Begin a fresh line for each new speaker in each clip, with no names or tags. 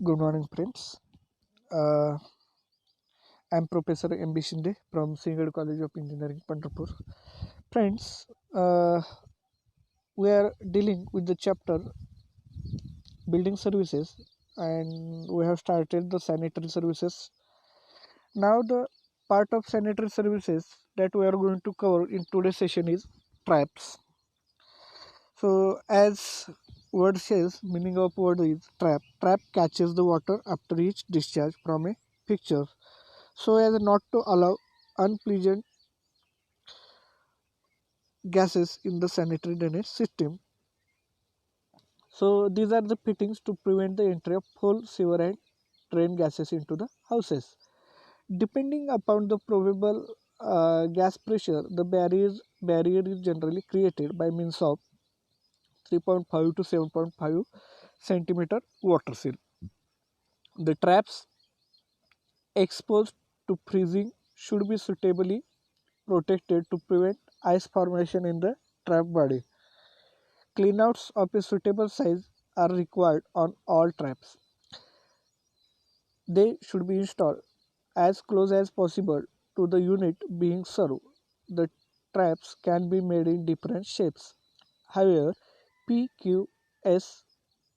Good morning, friends. Uh, I'm Professor M.B. Shinde from Singhad College of Engineering, Pandharpur. Friends, we are dealing with the chapter building services, and we have started the sanitary services. Now, the part of sanitary services that we are going to cover in today's session is traps. So, as word says, meaning of word is trap. Trap catches the water after each discharge from a fixture so as not to allow unpleasant gases in the sanitary drainage system. So these are the fittings to prevent the entry of fuel, sewer and drain gases into the houses. Depending upon the probable gas pressure, the barrier is generally created by means of 3.5 to 7.5 centimeter water seal. The traps exposed to freezing should be suitably protected to prevent ice formation in the trap body. Cleanouts of a suitable size are required on all traps. They should be installed as close as possible to the unit being served. The traps can be made in different shapes. However, PQS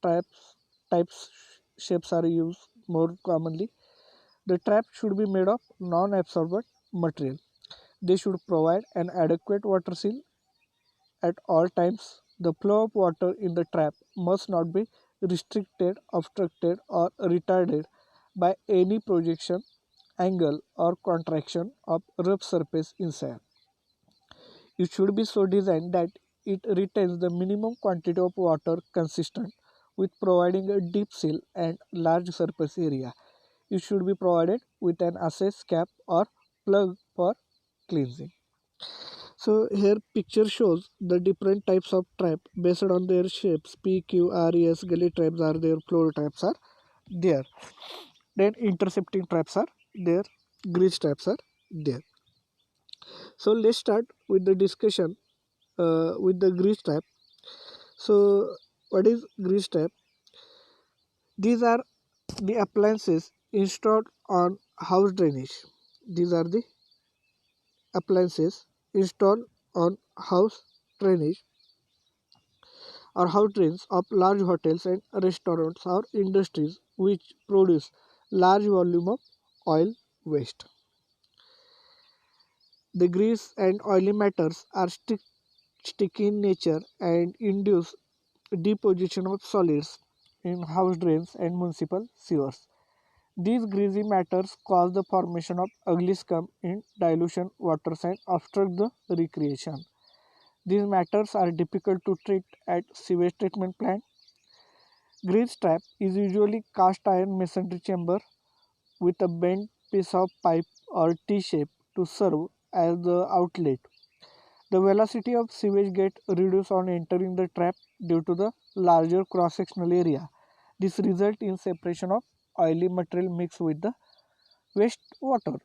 traps types shapes are used more commonly. The trap should be made of non-absorbent material. They should provide an adequate water seal at all times. The flow of water in the trap must not be restricted, obstructed, or retarded by any projection, angle, or contraction of rough surface inside. It should be so designed that it retains the minimum quantity of water consistent with providing a deep seal and large surface area. It should be provided with an access cap or plug for cleansing. So here picture shows the different types of trap based on their shapes. P, Q, R, S, gully traps are there, floor traps are there. Then intercepting traps are there, grease traps are there. So let's start with the discussion with the grease trap. So what is grease trap? These are the appliances installed on house drainage. These are the appliances installed on house drainage or house drains of large hotels and restaurants or industries which produce large volume of oil waste. The grease and oily matters are sticky in nature and induce deposition of solids in house drains and municipal sewers. These greasy matters cause the formation of ugly scum in dilution waters and obstruct the recreation. These matters are difficult to treat at sewage treatment plant. Grease trap is usually cast iron masonry chamber with a bent piece of pipe or T-shape to serve as the outlet. The velocity of sewage gets reduced on entering the trap due to the larger cross-sectional area. This results in separation of oily material mixed with the waste water.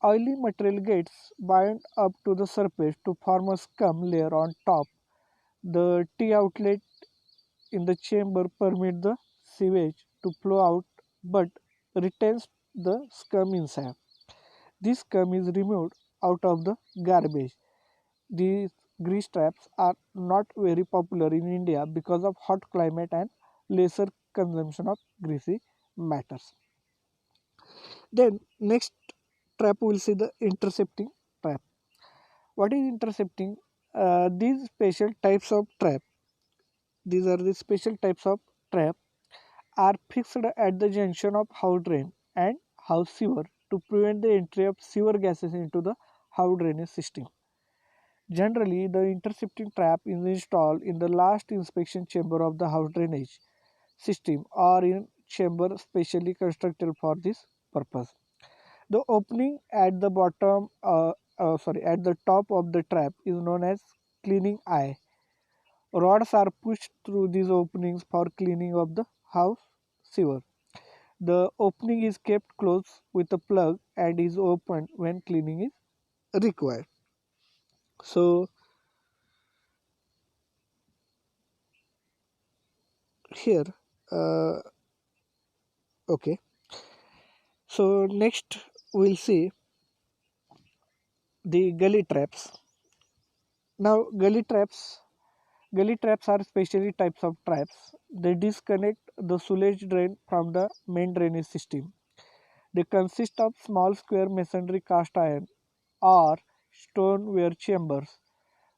Oily material gets bound up to the surface to form a scum layer on top. The T outlet in the chamber permits the sewage to flow out but retains the scum inside. This scum is removed out of the garbage. These grease traps are not very popular in India because of hot climate and lesser consumption of greasy matters. Then next trap we'll see the intercepting trap. What is intercepting? These special types of trap. These are the special types of trap are fixed at the junction of house drain and house sewer to prevent the entry of sewer gases into the house drainage system. Generally, the intercepting trap is installed in the last inspection chamber of the house drainage system or in chamber specially constructed for this purpose. The opening at the at the top of the trap is known as cleaning eye. Rods are pushed through these openings for cleaning of the house sewer. The opening is kept closed with a plug and is opened when cleaning is required. So here uh, Okay, so next we'll see the gully traps. Now, gully traps are specially types of traps. They disconnect the sewage drain from the main drainage system. They consist of small square masonry cast iron or stoneware chambers,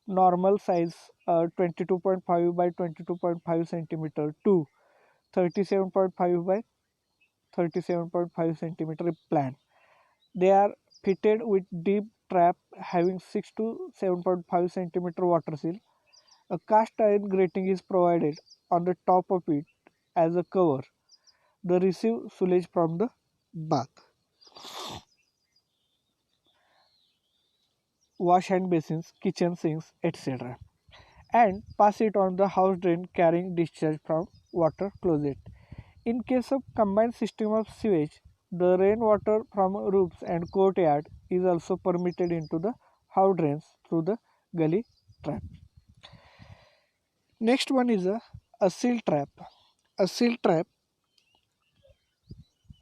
normal size 22.5 by 22.5 centimeter to 37.5 by 37.5 centimeter plan. They are fitted with deep trap having 6 to 7.5 centimeter water seal. A cast iron grating is provided on the top of it as a cover. The receive sewage from the bath, wash hand basins, kitchen sinks, etc., and pass it on the house drain carrying discharge from water closet. In case of combined system of sewage, the rainwater from roofs and courtyard is also permitted into the house drains through the gully trap. Next one is a seal trap. A seal trap,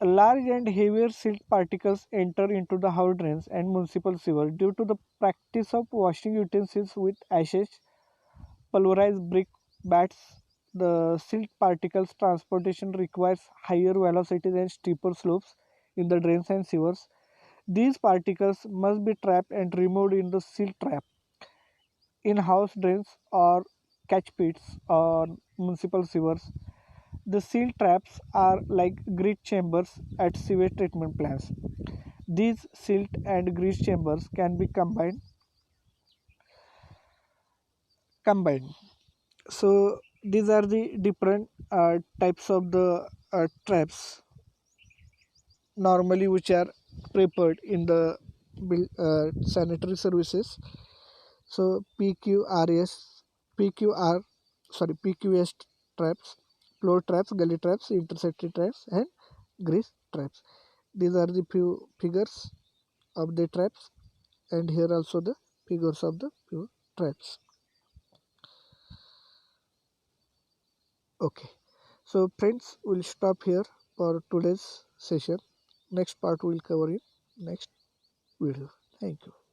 large and heavier silt particles enter into the house drains and municipal sewers due to the practice of washing utensils with ashes, pulverized brick bats. The silt particles transportation requires higher velocities and steeper slopes in the drains and sewers. These particles must be trapped and removed in the silt trap in house drains or catch pits or municipal sewers. The seal traps are like grit chambers at sewage treatment plants. These silt and grease chambers can be combined. So these are the different types of the traps normally which are prepared in the sanitary services. So PQR, PQS traps, floor traps, gully traps, intercity traps, and grease traps. These are the few figures of the traps, and here also the figures of the few traps. Okay, so friends, we'll stop here for today's session. Next part we'll cover in next video. Thank you.